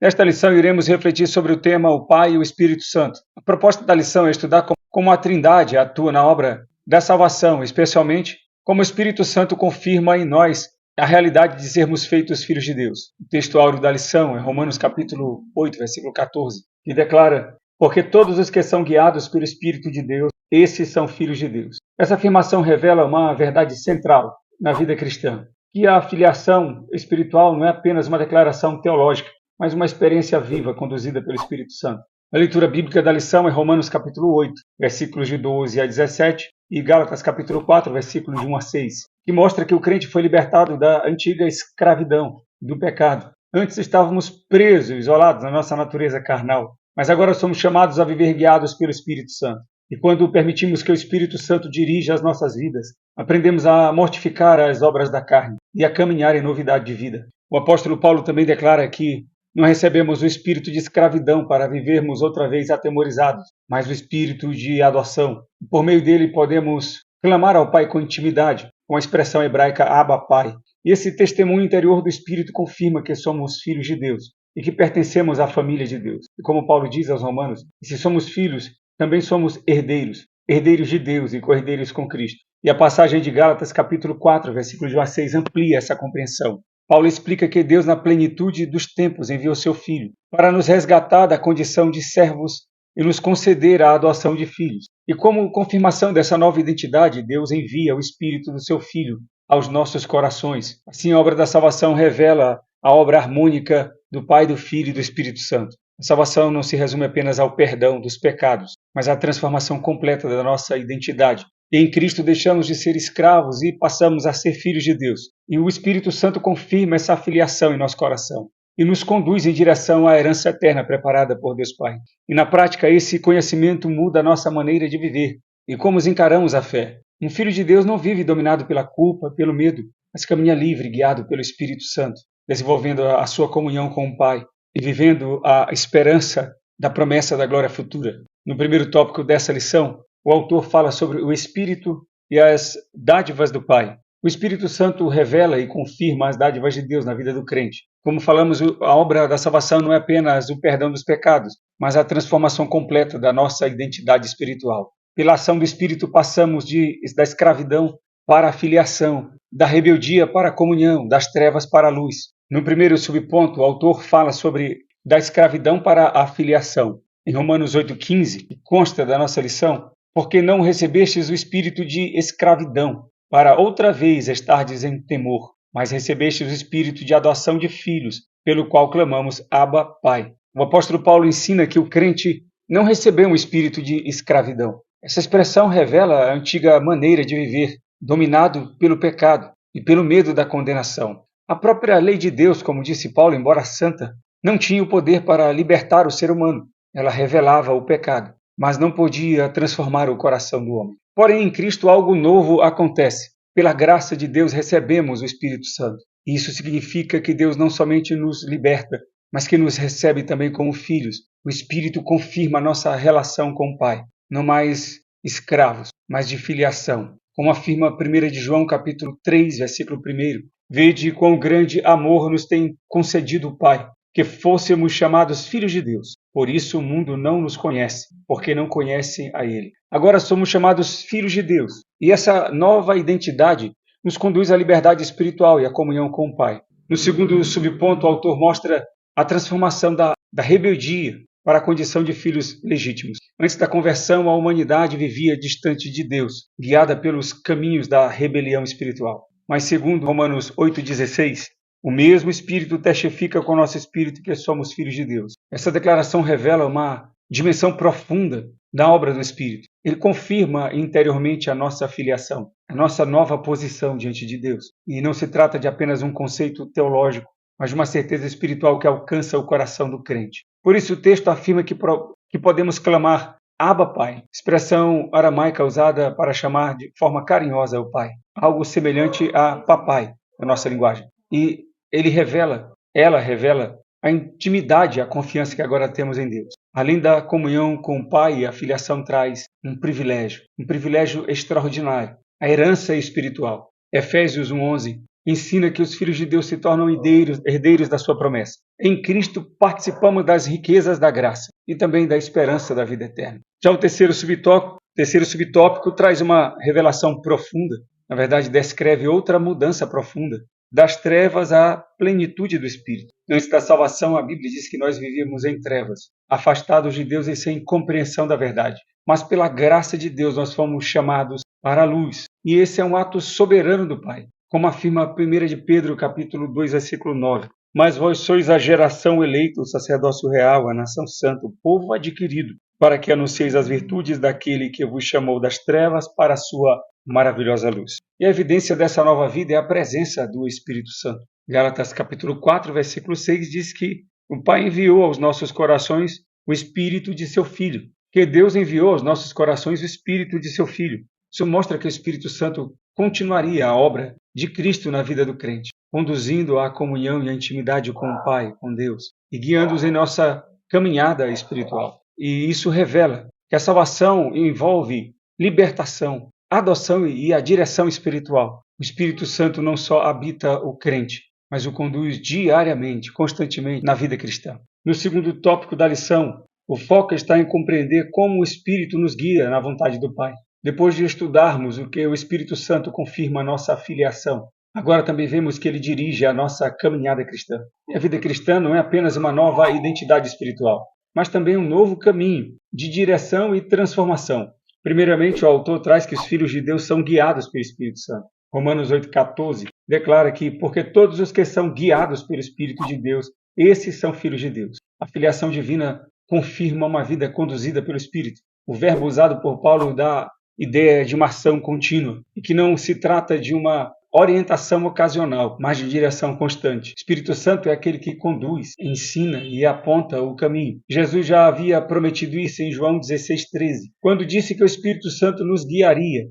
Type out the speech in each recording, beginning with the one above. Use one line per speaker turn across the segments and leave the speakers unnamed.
Nesta lição, iremos refletir sobre o tema o Pai e o Espírito Santo. A proposta da lição é estudar como a Trindade atua na obra da salvação, especialmente como o Espírito Santo confirma em nós a realidade de sermos feitos filhos de Deus. O texto áureo da lição é Romanos capítulo 8, versículo 14, que declara: porque todos os que são guiados pelo Espírito de Deus, esses são filhos de Deus. Essa afirmação revela uma verdade central na vida cristã, que a filiação espiritual não é apenas uma declaração teológica, mas uma experiência viva conduzida pelo Espírito Santo. A leitura bíblica da lição é Romanos capítulo 8, versículos de 12 a 17 e Gálatas capítulo 4, versículos de 1 a 6, que mostra que o crente foi libertado da antiga escravidão, do pecado. Antes estávamos presos, isolados na nossa natureza carnal, mas agora somos chamados a viver guiados pelo Espírito Santo. E quando permitimos que o Espírito Santo dirija as nossas vidas, aprendemos a mortificar as obras da carne e a caminhar em novidade de vida. O apóstolo Paulo também declara que não recebemos o espírito de escravidão para vivermos outra vez atemorizados, mas o espírito de adoção. Por meio dele podemos clamar ao Pai com intimidade, com a expressão hebraica Abba, Pai. E esse testemunho interior do Espírito confirma que somos filhos de Deus e que pertencemos à família de Deus. E como Paulo diz aos Romanos, se somos filhos, também somos herdeiros, herdeiros de Deus e co-herdeiros com Cristo. E a passagem de Gálatas capítulo 4, versículo de 1 a 6 amplia essa compreensão. Paulo explica que Deus, na plenitude dos tempos, enviou seu Filho para nos resgatar da condição de servos e nos conceder a adoção de filhos. E como confirmação dessa nova identidade, Deus envia o Espírito do seu Filho aos nossos corações. Assim, a obra da salvação revela a obra harmônica do Pai, do Filho e do Espírito Santo. A salvação não se resume apenas ao perdão dos pecados, mas à transformação completa da nossa identidade. E em Cristo deixamos de ser escravos e passamos a ser filhos de Deus. E o Espírito Santo confirma essa filiação em nosso coração e nos conduz em direção à herança eterna preparada por Deus Pai. E na prática, esse conhecimento muda a nossa maneira de viver e como encaramos a fé. Um filho de Deus não vive dominado pela culpa, pelo medo, mas caminha livre, guiado pelo Espírito Santo, desenvolvendo a sua comunhão com o Pai e vivendo a esperança da promessa da glória futura. No primeiro tópico dessa lição, o autor fala sobre o Espírito e as dádivas do Pai. O Espírito Santo revela e confirma as dádivas de Deus na vida do crente. Como falamos, a obra da salvação não é apenas o perdão dos pecados, mas a transformação completa da nossa identidade espiritual. Pela ação do Espírito passamos da escravidão para a filiação, da rebeldia para a comunhão, das trevas para a luz. No primeiro subponto, o autor fala sobre da escravidão para a filiação. Em Romanos 8,15, que consta da nossa lição, porque não recebestes o espírito de escravidão, para outra vez estardes em temor, mas recebestes o espírito de adoção de filhos, pelo qual clamamos Abba, Pai. O apóstolo Paulo ensina que o crente não recebeu um espírito de escravidão. Essa expressão revela a antiga maneira de viver, dominado pelo pecado e pelo medo da condenação. A própria lei de Deus, como disse Paulo, embora santa, não tinha o poder para libertar o ser humano. Ela revelava o pecado, mas não podia transformar o coração do homem. Porém, em Cristo algo novo acontece. Pela graça de Deus recebemos o Espírito Santo. E isso significa que Deus não somente nos liberta, mas que nos recebe também como filhos. O Espírito confirma a nossa relação com o Pai. Não mais escravos, mas de filiação. Como afirma 1 de João capítulo 3, versículo 1. Vede quão grande amor nos tem concedido o Pai, que fôssemos chamados filhos de Deus. Por isso o mundo não nos conhece, porque não conhece a Ele. Agora somos chamados filhos de Deus. E essa nova identidade nos conduz à liberdade espiritual e à comunhão com o Pai. No segundo subponto, o autor mostra a transformação da rebeldia para a condição de filhos legítimos. Antes da conversão, a humanidade vivia distante de Deus, guiada pelos caminhos da rebelião espiritual. Mas segundo Romanos 8,16, o mesmo Espírito testifica com o nosso Espírito que somos filhos de Deus. Essa declaração revela uma dimensão profunda da obra do Espírito. Ele confirma interiormente a nossa filiação, a nossa nova posição diante de Deus. E não se trata de apenas um conceito teológico, mas de uma certeza espiritual que alcança o coração do crente. Por isso o texto afirma que podemos clamar Abba, Pai, expressão aramaica usada para chamar de forma carinhosa o Pai, algo semelhante a papai na nossa linguagem. E ela revela a intimidade, a confiança que agora temos em Deus. Além da comunhão com o Pai, a filiação traz um privilégio extraordinário, a herança espiritual. Efésios 1,11 ensina que os filhos de Deus se tornam herdeiros da sua promessa. Em Cristo participamos das riquezas da graça e também da esperança da vida eterna. Já o terceiro subtópico traz uma revelação profunda, na verdade descreve outra mudança profunda, das trevas à plenitude do Espírito. Antes da salvação, a Bíblia diz que nós vivíamos em trevas, afastados de Deus e sem compreensão da verdade. Mas pela graça de Deus nós fomos chamados para a luz. E esse é um ato soberano do Pai, como afirma 1 de Pedro, capítulo 2, versículo 9. Mas vós sois a geração eleita, o sacerdócio real, a nação santa, o povo adquirido, para que anuncieis as virtudes daquele que vos chamou das trevas para a sua maravilhosa luz. E a evidência dessa nova vida é a presença do Espírito Santo. Gálatas capítulo 4, versículo 6 diz que o Pai enviou aos nossos corações o Espírito de seu Filho, que Deus enviou aos nossos corações o Espírito de seu Filho. Isso mostra que o Espírito Santo continuaria a obra de Cristo na vida do crente, conduzindo à comunhão e à intimidade com o Pai, com Deus, e guiando-os em nossa caminhada espiritual. E isso revela que a salvação envolve libertação, adoção e a direção espiritual. O Espírito Santo não só habita o crente, mas o conduz diariamente, constantemente na vida cristã. No segundo tópico da lição, o foco está em compreender como o Espírito nos guia na vontade do Pai. Depois de estudarmos o que o Espírito Santo confirma a nossa filiação, agora também vemos que ele dirige a nossa caminhada cristã. E a vida cristã não é apenas uma nova identidade espiritual, mas também um novo caminho de direção e transformação. Primeiramente, o autor traz que os filhos de Deus são guiados pelo Espírito Santo. Romanos 8,14 declara que, porque todos os que são guiados pelo Espírito de Deus, esses são filhos de Deus. A filiação divina confirma uma vida conduzida pelo Espírito. O verbo usado por Paulo dá ideia de uma ação contínua, e que não se trata de uma orientação ocasional, mas de direção constante. O Espírito Santo é aquele que conduz, ensina e aponta o caminho. Jesus já havia prometido isso em João 16,13, quando disse que o Espírito Santo nos guiaria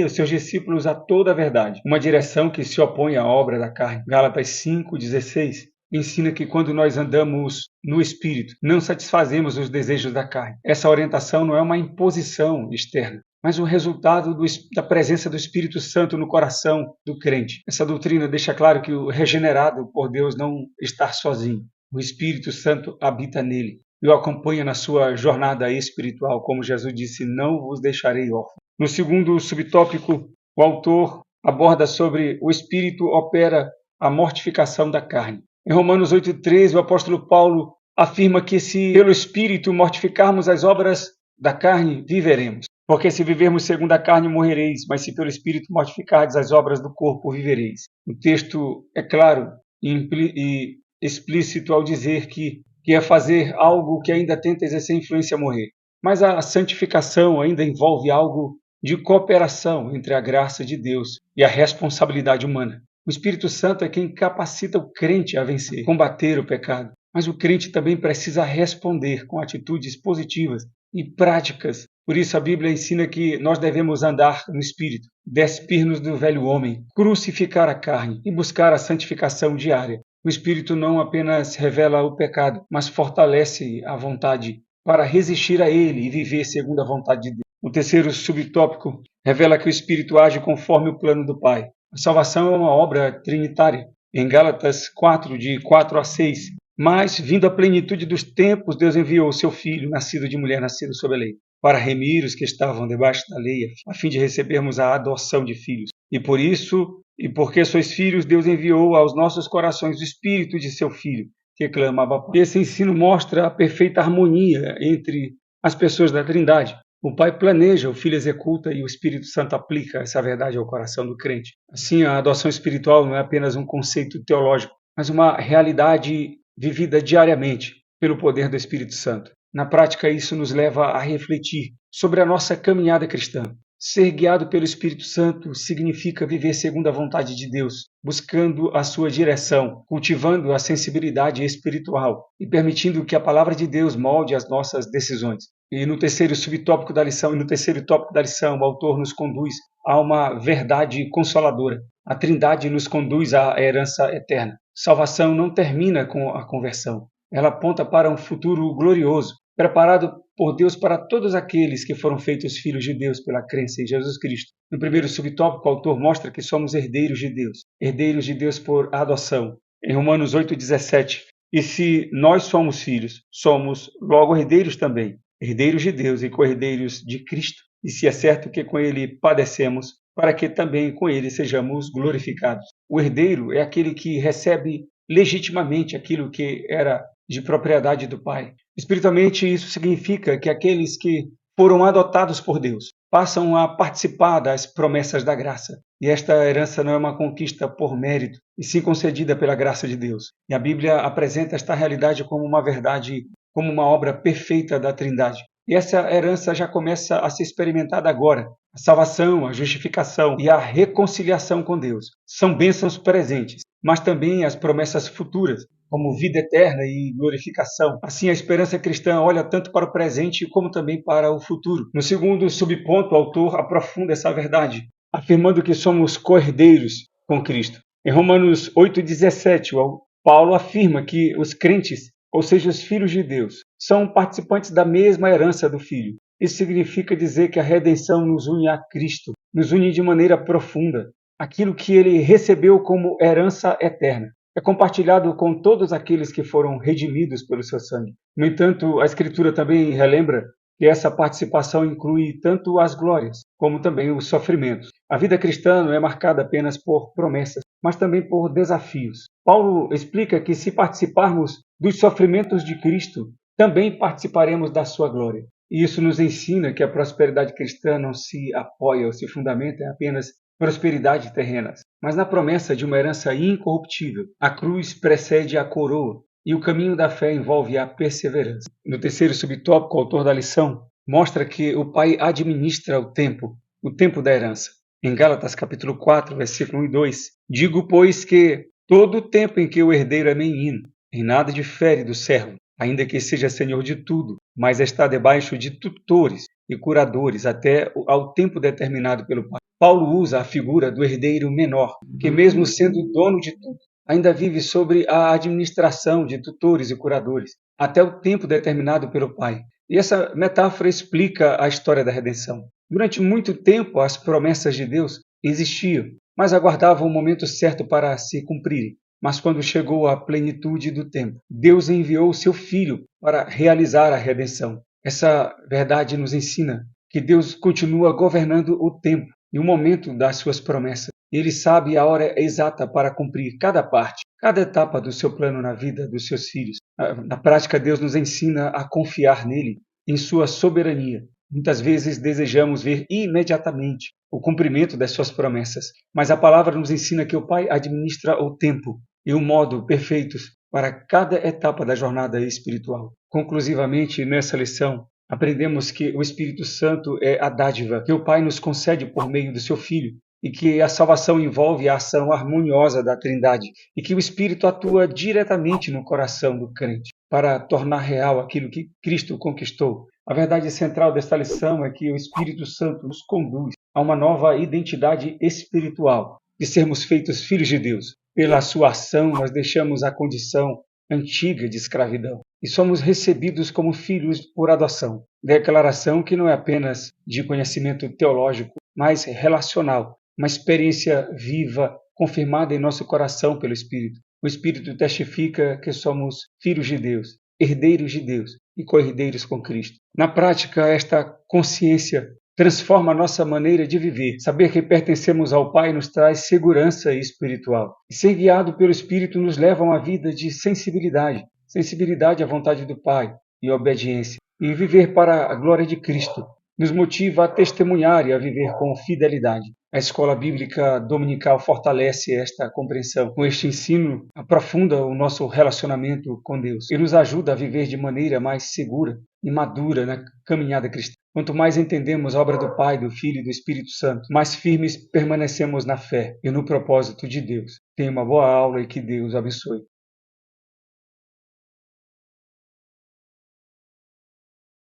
os seus discípulos a toda a verdade, uma direção que se opõe à obra da carne. Gálatas 5,16 ensina que quando nós andamos no Espírito, não satisfazemos os desejos da carne. Essa orientação não é uma imposição externa, mas o resultado da presença do Espírito Santo no coração do crente. Essa doutrina deixa claro que o regenerado por Deus não está sozinho. O Espírito Santo habita nele e o acompanha na sua jornada espiritual, como Jesus disse, não vos deixarei órfãos. No segundo subtópico, o autor aborda sobre o Espírito opera a mortificação da carne. Em Romanos 8,13, o apóstolo Paulo afirma que se pelo Espírito mortificarmos as obras da carne, viveremos. Porque se vivermos segundo a carne, morrereis, mas se pelo Espírito mortificardes as obras do corpo, vivereis. O texto é claro e explícito ao dizer que é fazer algo que ainda tenta exercer influência a morrer. Mas a santificação ainda envolve algo de cooperação entre a graça de Deus e a responsabilidade humana. O Espírito Santo é quem capacita o crente a vencer, combater o pecado. Mas o crente também precisa responder com atitudes positivas e práticas. Por isso a Bíblia ensina que nós devemos andar no Espírito, despir-nos do velho homem, crucificar a carne e buscar a santificação diária. O Espírito não apenas revela o pecado, mas fortalece a vontade para resistir a ele e viver segundo a vontade de Deus. O terceiro subtópico revela que o Espírito age conforme o plano do Pai. A salvação é uma obra trinitária. Em Gálatas 4, de 4 a 6, mas, vindo a plenitude dos tempos, Deus enviou o seu Filho, nascido de mulher, nascido sob a lei, para remir os que estavam debaixo da lei, a fim de recebermos a adoção de filhos. E por isso, e porque sois filhos, Deus enviou aos nossos corações o Espírito de seu Filho, que clama Abba Pai. Esse ensino mostra a perfeita harmonia entre as pessoas da Trindade. O Pai planeja, o Filho executa e o Espírito Santo aplica essa verdade ao coração do crente. Assim, a adoção espiritual não é apenas um conceito teológico, mas uma realidade vivida diariamente pelo poder do Espírito Santo. Na prática, isso nos leva a refletir sobre a nossa caminhada cristã. Ser guiado pelo Espírito Santo significa viver segundo a vontade de Deus, buscando a sua direção, cultivando a sensibilidade espiritual e permitindo que a palavra de Deus molde as nossas decisões. E no terceiro tópico da lição, o autor nos conduz a uma verdade consoladora. A Trindade nos conduz à herança eterna. Salvação não termina com a conversão. Ela aponta para um futuro glorioso, preparado por Deus para todos aqueles que foram feitos filhos de Deus pela crença em Jesus Cristo. No primeiro subtópico, o autor mostra que somos herdeiros de Deus por adoção. Em Romanos 8,17, e se nós somos filhos, somos logo herdeiros também, herdeiros de Deus e co-herdeiros de Cristo. E se é certo que com ele padecemos, para que também com ele sejamos glorificados. O herdeiro é aquele que recebe legitimamente aquilo que era de propriedade do Pai. Espiritualmente, isso significa que aqueles que foram adotados por Deus passam a participar das promessas da graça. E esta herança não é uma conquista por mérito, e sim concedida pela graça de Deus. E a Bíblia apresenta esta realidade como uma verdade, como uma obra perfeita da Trindade. E essa herança já começa a ser experimentada agora. A salvação, a justificação e a reconciliação com Deus são bênçãos presentes, mas também as promessas futuras, como vida eterna e glorificação. Assim, a esperança cristã olha tanto para o presente como também para o futuro. No segundo subponto, o autor aprofunda essa verdade, afirmando que somos co-herdeiros com Cristo. Em Romanos 8,17, Paulo afirma que os crentes, ou seja, os filhos de Deus, são participantes da mesma herança do Filho. Isso significa dizer que a redenção nos une a Cristo, nos une de maneira profunda. Aquilo que ele recebeu como herança eterna é compartilhado com todos aqueles que foram redimidos pelo seu sangue. No entanto, a Escritura também relembra que essa participação inclui tanto as glórias como também os sofrimentos. A vida cristã não é marcada apenas por promessas, mas também por desafios. Paulo explica que se participarmos dos sofrimentos de Cristo, também participaremos da sua glória. E isso nos ensina que a prosperidade cristã não se apoia ou se fundamenta em apenas prosperidade terrena, mas na promessa de uma herança incorruptível. A cruz precede a coroa e o caminho da fé envolve a perseverança. No terceiro subtópico, o autor da lição mostra que o Pai administra o tempo da herança. Em Gálatas capítulo 4, versículo 1 e 2, digo, pois, que todo o tempo em que o herdeiro é menino, em nada difere do servo, ainda que seja senhor de tudo, mas está debaixo de tutores e curadores até ao tempo determinado pelo Pai. Paulo usa a figura do herdeiro menor, que mesmo sendo dono de tudo, ainda vive sobre a administração de tutores e curadores, até o tempo determinado pelo Pai. E essa metáfora explica a história da redenção. Durante muito tempo, as promessas de Deus existiam, mas aguardavam o momento certo para se cumprirem. Mas quando chegou a plenitude do tempo, Deus enviou o seu Filho para realizar a redenção. Essa verdade nos ensina que Deus continua governando o tempo e o momento das suas promessas. Ele sabe a hora exata para cumprir cada parte, cada etapa do seu plano na vida dos seus filhos. Na prática, Deus nos ensina a confiar nele, em sua soberania. Muitas vezes desejamos ver imediatamente o cumprimento das suas promessas, mas a palavra nos ensina que o Pai administra o tempo e o modo perfeitos para cada etapa da jornada espiritual. Conclusivamente, nessa lição, aprendemos que o Espírito Santo é a dádiva que o Pai nos concede por meio do seu Filho, e que a salvação envolve a ação harmoniosa da Trindade, e que o Espírito atua diretamente no coração do crente para tornar real aquilo que Cristo conquistou. A verdade central desta lição é que o Espírito Santo nos conduz a uma nova identidade espiritual, de sermos feitos filhos de Deus. Pela sua ação, nós deixamos a condição antiga de escravidão e somos recebidos como filhos por adoção. Declaração que não é apenas de conhecimento teológico, mas relacional, uma experiência viva, confirmada em nosso coração pelo Espírito. O Espírito testifica que somos filhos de Deus, herdeiros de Deus e co-herdeiros com Cristo. Na prática, esta consciência transforma a nossa maneira de viver. Saber que pertencemos ao Pai nos traz segurança espiritual. E ser guiado pelo Espírito nos leva a uma vida de sensibilidade à vontade do Pai e obediência. E viver para a glória de Cristo nos motiva a testemunhar e a viver com fidelidade. A escola bíblica dominical fortalece esta compreensão. Com este ensino, aprofunda o nosso relacionamento com Deus e nos ajuda a viver de maneira mais segura e madura na caminhada cristã. Quanto mais entendemos a obra do Pai, do Filho e do Espírito Santo, mais firmes permanecemos na fé e no propósito de Deus. Tenha uma boa aula e que Deus abençoe.